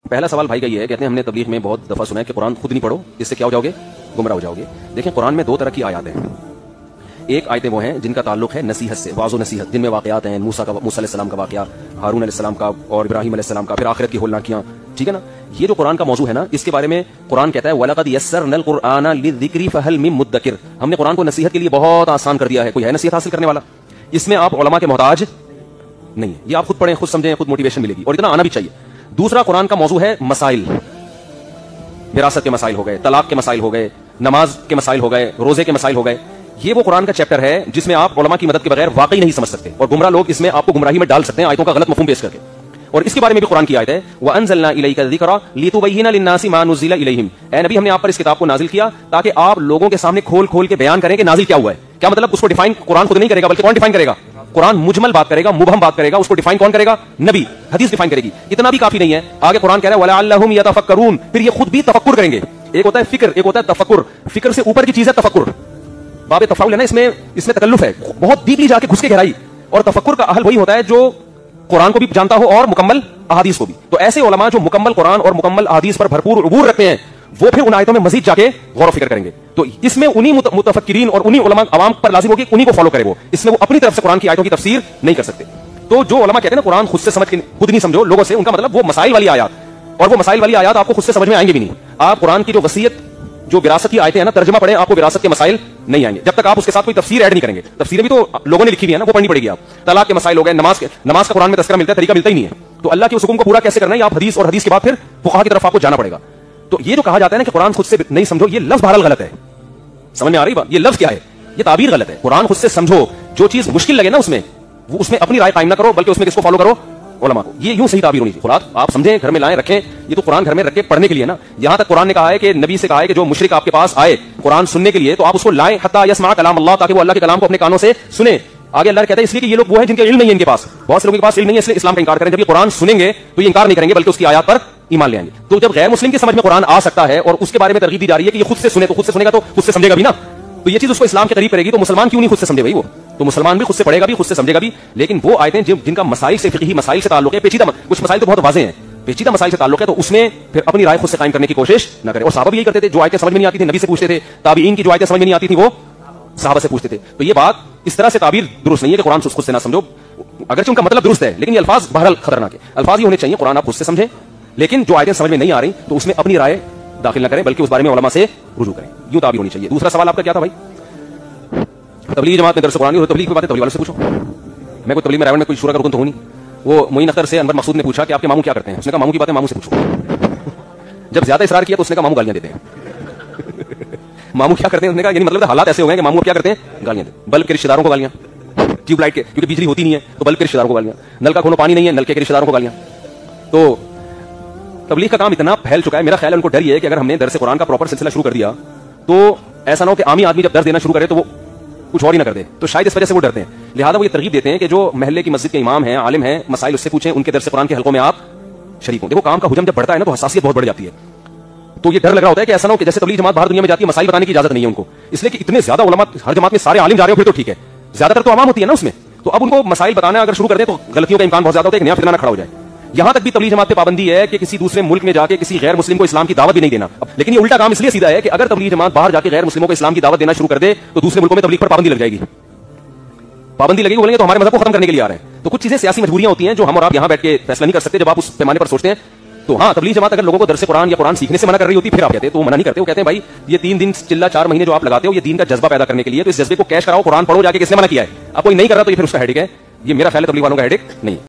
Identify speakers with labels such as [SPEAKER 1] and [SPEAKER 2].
[SPEAKER 1] پہلا سوال بھائی کا یہ ہے، کہتے ہیں ہم نے تبلیغ میں بہت دفعہ سنا ہے کہ قرآن خود نہیں پڑھو، اس سے کیا ہو جاؤ گے؟ گمراہ ہو جاؤ گے۔ دیکھیں قرآن میں دو طرح کی آیات ہیں۔ ایک آیتیں وہ ہیں جن کا تعلق ہے نصیحت سے، واعظ و نصیحت، جن میں واقعات ہیں موسیٰ علیہ السلام کا واقعہ، ہارون علیہ السلام کا اور ابراہیم علیہ السلام کا، پھر آخرت کی ہولناکیاں، ٹھیک ہے نا۔ یہ جو قرآن کا موضوع ہے نا، اس کے بارے میں قرآن کہتا ہے وَلَقَدْ يَسَّرْنَا الْقُرْآنَ لِلذِّكْرِ فَهَلْ مِن مُدَّكِرٍ، ہم نے قرآن کو نصیحت کے لیے بہت آسان کر دیا ہے، کوئی ہے نصیحت حاصل کرنے والا؟ اس میں آپ علماء کے محتاج نہیں ہے، یہ آپ خود پڑھیں، خود سمجھیں، خود موٹیویشن ملے گی، اور اتنا آنا بھی چاہیے۔ دوسرا قرآن کا موضوع ہے مسائل، وراثت کے مسائل ہو گئے، طلاق کے مسائل ہو گئے، نماز کے مسائل ہو گئے، روزے کے مسائل ہو گئے۔ یہ وہ قرآن کا چیپٹر ہے جس میں آپ علماء کی مدد کے بغیر واقعی نہیں سمجھ سکتے، اور گمراہ لوگ اس میں آپ کو گمراہی میں ڈال سکتے ہیں آیتوں کا غلط مفہوم پیش کر کے۔ اور اس کے بارے میں بھی قرآن کی آیت ہے وَأَنزَلْنَا إِلَيْكَ الذِّكْرَ لِتُبَيِّنَ لِلنَّاسِ مَا نُزِّلَ إِلَيْهِمْ، اے نبی ہم نے آپ پر اس کتاب کو نازل کیا تاکہ آپ لوگوں کے سامنے کھول کھول کے بیان کریں کہ نازل کیا ہوا ہے۔ کیا مطلب؟ اس کو ڈیفائن قرآن خود نہیں کرے گا، بلکہ کون ڈیفائن کرے گا؟ قرآن مجمل بات کرے گا، مبہم بات کرے گا، اس کو ڈیفائن کون کرے گا؟ نبی، حدیث ڈیفائن کرے گی۔ اتنا بھی کافی نہیں ہے، آگے قرآن کہہ رہا ہے وَلَعَلَّهُمْ يَتَفَكَّرُونَ، پھر یہ خود بھی تفکر کریں گے۔ ایک ہوتا ہے فکر، ایک ہوتا ہے تفکر۔ فکر سے اوپر کی چیز ہے تفکر، باب تفاعل ہے نا، اس میں تکلف ہے، بہت ڈیپلی جا کے گھس کے گہرائی۔ اور تفکر کا اہل وہی ہوتا ہے جو قرآن کو بھی جانتا ہو اور مکمل احادیث کو بھی۔ تو ایسے علماء جو مکمل قرآن اور مکمل احادیث پر بھرپور عبور رکھتے ہیں، وہ پھر ان آیتوں میں مزید جا کے غور و فکر کریں گے۔ تو اس میں انہی متفکرین اور انہی علماء عوام پر لازم ہوگی کہ انہی کو فالو کرے وہ، اس میں وہ اپنی طرف سے قرآن کی آیتوں کی تفسیر نہیں کر سکتے۔ تو جو علماء کہتے ہیں نا قرآن خود سے سمجھ کے خود نہیں سمجھو لوگوں سے، ان کا مطلب وہ مسائل والی آیات، اور وہ مسائل والی آیات آپ کو خود سے سمجھ میں آئیں گے بھی نہیں۔ آپ قرآن کی جو وصیت، جو وراثت کی آیتیں ہیں نا، ترجمہ پڑھیں، آپ کو وراثت کے مسائل نہیں آئیں گے جب تک آپ اس کے ساتھ کوئی تفسیر ایڈ نہیں کریں گے۔ تفسیریں بھی تو لوگوں نے لکھی ہوئی ہے نا، وہ پڑھنی پڑے گی۔ آپ طلاق کے مسائل ہو گئے، نماز کا قرآن میں تذکرہ ملتا ہے، طریقہ ملتا ہی نہیں ہے۔ تو اللہ کے اس حکم کو پورا کیسے کرنا ہے، آپ حدیث اور حدیث کے بعد پھر فقہا کی طرف آپ کو جانا پڑے گا۔ تو یہ جو کہا جاتا ہے نا کہ قرآن خود سے نہیں سمجھو، یہ لفظ بہرحال غلط ہے۔ سمجھ میں آ رہی بات؟ یہ لفظ کیا ہے، یہ تعبیر غلط ہے۔ قرآن خود سے سمجھو، جو چیز مشکل لگے نا اس میں، وہ اس میں اپنی رائے قائم نہ کرو، بلکہ اس میں کس کو فالو کرو؟ علماء کو۔ یہ یوں صحیح تعبیر ہونی چاہیے۔ خلاص آپ سمجھیں، گھر میں لائیں، رکھیں۔ یہ تو قرآن گھر میں رکھ کے پڑھنے کے لیے نا۔ یہاں تک قرآن نے کہا ہے کہ نبی سے کہا ہے کہ جو مشرک آپ کے پاس آئے قرآن سننے کے لیے، تو آپ اس کو لائیں حتی یسمع کلام اللہ، تاکہ وہ اللہ کے کلام کو اپنے کانوں سے سنیں۔ آگے اللہ کہتا ہے اس لیے کہ یہ لوگ وہ ہیں جن کے علم نہیں ہے، ان کے پاس بہت سے لوگوں کے پاس علم نہیں ہے، اس لیے اسلام کا انکار کریں۔ جب یہ قرآن سنیں گے تو یہ انکار نہیں کریں گے، بلکہ اس کی آیات پر ایمان لے آئیں گے۔ تو جب غیر مسلم کی سمجھ میں قرآن آ سکتا ہے اور اس کے بارے میں ترغیب دی جا رہی ہے کہ یہ خود سے سنے، تو خود سے سنے گا تو خود سے سمجھے گا بھی نا۔ تو یہ چیز اس کو اسلام کے قریب کرے گی۔ تو مسلمان کیوں نہیں خود سے سمجھے بھائی؟ وہ تو مسلمان بھی خود سے پڑھے گا بھی، خود سے سمجھے گا بھی، لیکن وہ آیتیں جن کا مسائل سے، فقہی مسائل سے تعلق ہے، پیچیدہ کچھ مسائل تو بہت واضح ہیں، پیچیدہ مسائل سے تعلق ہے، تو اس میں پھر اپنی رائے خود سے قائم کرنے کی کوشش نہ کرے۔ اور صحابہ بھی یہی کرتے تھے، جو آیتیں سمجھ میں نہیں آتی تھی نبی سے پوچھتے تھے، تابعین کی جو آیتیں سمجھ میں نہیں آتی تھی وہ صحابہ سے پوچھتے تھے۔ تو یہ بات اس طرح سے تعبیر درست نہیں ہے کہ قرآن خود سے نہ سمجھو، اگرچہ ان کا مطلب درست ہے، لیکن یہ الفاظ بہرحال خطرناک ہے۔ الفاظ یہ ہونے چاہیے قرآن آپ خود سے سمجھیں، لیکن جو آیتیں سمجھ میں نہیں آ رہی تو اس میں اپنی رائے داخل نہ کریں، بلکہ اس بارے میں علماء سے رجوع کریں، یوں تعبیر ہونی چاہیے۔ دوسرا سوال آپ کا کیا تھا بھائی؟ تبلیغ جماعت میں درس قرآن نہیں ہو، تبلیغ کی باتیں تبلیغ والے سے پوچھو۔ میں کوئی تبلیغ میں رائے میں کوئی شورا کا رکن تو ہوں نہیں۔ وہ معین اختر سے انور مقصود نے پوچھا کہ آپ کے ماموں کیا کرتے ہیں، اس نے کہا ماموں کی باتیں ماموں سے پوچھو۔ جب زیادہ اصرار کیا تو اس نے کہا ماموں گالیاں دیتے ہیں۔ ماموں کیا کرتے ہیں، اس نے کہا یعنی مطلب حالات ایسے ہو گئے کہ ماموں کیا کرتے ہیں، گالیاں دیتے ہیں۔ بلب کے رشتہ داروں کو گالیاں، ٹیوب لائٹ کے، کیونکہ بجلی ہوتی نہیں ہے تو بلب کے رشتہ داروں کو گالیاں، نل کا کھولو پانی نہیں ہے، نل کے رشتہ داروں کو گالیاں۔ تو تبلیغ کا کام اتنا پھیل چکا ہے، میرا خیال ہے ان کو ڈر یہ ہے کہ اگر ہم نے درس قرآن کا پراپر سلسلہ شروع کر دیا تو ایسا نہ ہو کہ عامی آدمی جب درس دینا شروع کرے تو وہ کچھ اور ہی نہ کر دے، تو شاید اس وجہ سے وہ ڈرتے ہیں۔ لہٰذا وہ یہ ترغیب دیتے ہیں کہ جو محلے کی مسجد کے امام ہیں، عالم ہیں، مسائل اس سے پوچھیں، ان کے درس قرآن کے حلقوں میں آپ شریک ہوں۔ دیکھو کام کا حجم جب بڑھتا ہے نا تو حساسیت بہت بڑھ جاتی ہے۔ تو یہ ڈر لگ رہا ہوتا ہے کہ ایسا نہ ہو کہ جیسے تبلیغ جماعت باہر دنیا میں جاتی ہے، مسائل بتانے کی اجازت نہیں ہے ان کو، اس لیے کہ اتنے زیادہ علماء ہر جماعت میں سارے عالم جا رہے ہو پھر تو ٹھیک ہے، زیادہ تر تو عوام ہوتی ہے نا اس میں، تو اب ان کو مسائل بتانا اگر شروع کر دیں تو غلطیوں کا امکان بہت زیادہ ہوتا ہے، ایک نیا فتنہ نہ کھڑا ہو جائے۔ یہاں تک بھی تبلیغ جماعت پہ پابندی ہے کہ کسی دوسرے ملک میں جا کے کسی غیر مسلم کو اسلام کی دعوت بھی نہیں دینا۔ لیکن یہ الٹا کام اس لیے سیدھا ہے کہ اگر تبلیغ جماعت باہر جا کے غیر مسلموں کو اسلام کی دعوت دینا شروع کر دے تو دوسرے ملکوں میں تبلیغ پر پابندی لگ جائے گی، پابندی لگے گی، بولیں گے تو ہمارے مذہب کو ختم کرنے کے لیے آ رہے ہیں۔ تو کچھ چیزیں سیاسی مجبوریاں ہوتی ہیں جو ہم اور آپ یہاں بیٹھ کے فیصلہ نہیں کر سکتے، جب آپ اس پیمانے پر سوچتے ہیں تو ہاں تبلیغ جماعت اگر لوگوں کو درس قرآن یا قرآن سیکھنے سے منع کر رہی ہوتی پھر آپ کہتے ہیں، تو وہ منع نہیں کرتے، وہ کہتے ہیں بھائی یہ 3 دن چلا 4 مہینے جو آپ لگاتے ہو یہ دین کا جذبہ پیدا کرنے کے لیے، تو اس جذبے کو کیش کراؤ، قرآن پڑھو جا کے، کس نے منع کیا ہے؟ اب کوئی نہیں کر رہا تو یہ پھر اس کا ہیڈک ہے۔ یہ میرا خیال ہے تبلیغ والوں کا ہیڈک نہیں ہے۔